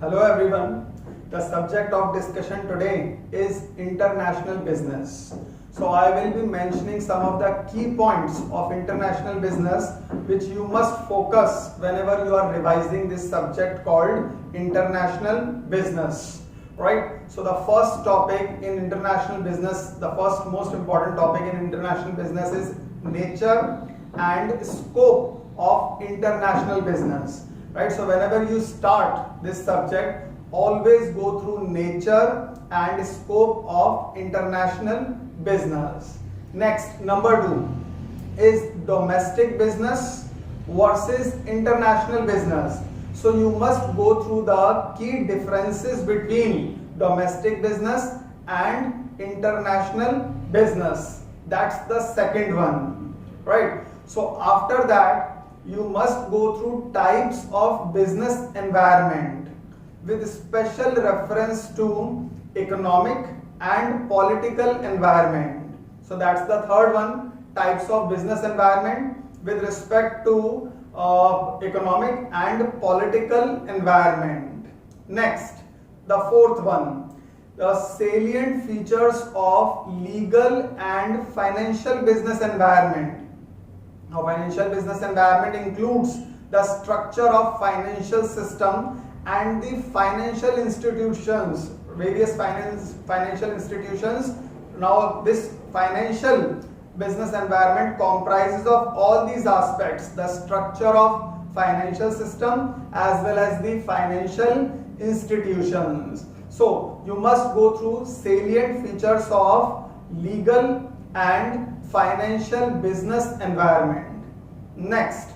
Hello everyone. The subject of discussion today is international business. So I will be mentioning some of the key points of international business which you must focus whenever you are revising this subject called international business. Right? So the first topic in international business, the first most important topic in international business is nature and scope of international business. Right? So whenever you start this subject, always go through nature and scope of international business. Next, number 2 is domestic business versus international business. So you must go through the key differences between domestic business and international business. That's the second one, right? So after that, you must go through types of business environment with special reference to economic and political environment. So that's the third one, types of business environment with respect to economic and political environment. Next, the fourth one, the salient features of legal and financial business environment. Now, financial business environment includes the structure of financial system and the financial institutions, various financial institutions. Now, this financial business environment comprises of all these aspects, the structure of financial system as well as the financial institutions. So, you must go through salient features of legal and financial business environment. Next,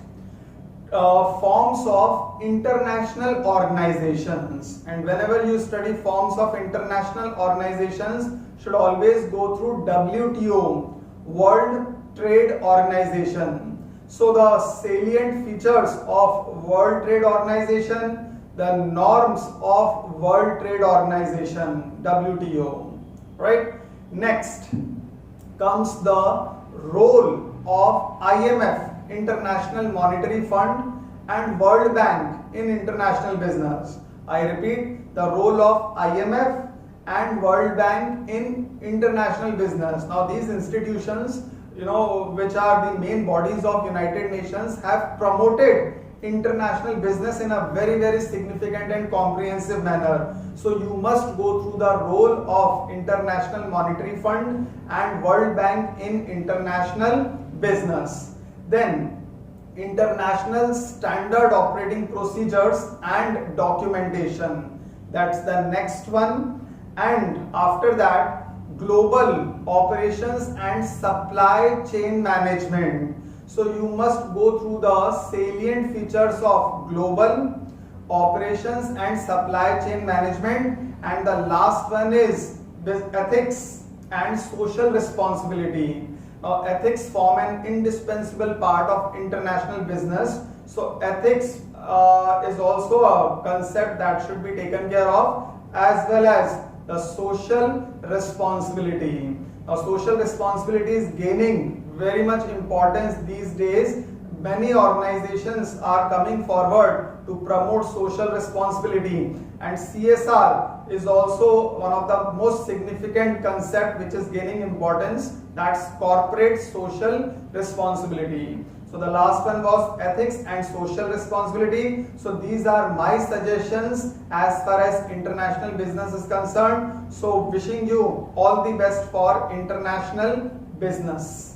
forms of international organizations, and whenever you study forms of international organizations, should always go through WTO, World Trade Organization. So the salient features of World Trade Organization, the norms of World Trade Organization, WTO, right? Next comes the role of IMF, International Monetary Fund, and World Bank in international business. I repeat, the role of IMF and World Bank in international business. Now these institutions, which are the main bodies of United Nations, have promoted international business in a very, very significant and comprehensive manner. So you must go through the role of International Monetary Fund and World Bank in international business. Then international standard operating procedures and documentation. That's the next one. And after that, global operations and supply chain management. So you must go through the salient features of global operations and supply chain management, and the last one is ethics and social responsibility. Now ethics form an indispensable part of international business. So ethics is also a concept that should be taken care of, as well as the social responsibility. Now social responsibility is gaining very much importance these days. Many organizations are coming forward to promote social responsibility, and CSR is also one of the most significant concept which is gaining importance. That's corporate social responsibility. So the last one was ethics and social responsibility. So these are my suggestions as far as international business is concerned. So wishing you all the best for international business.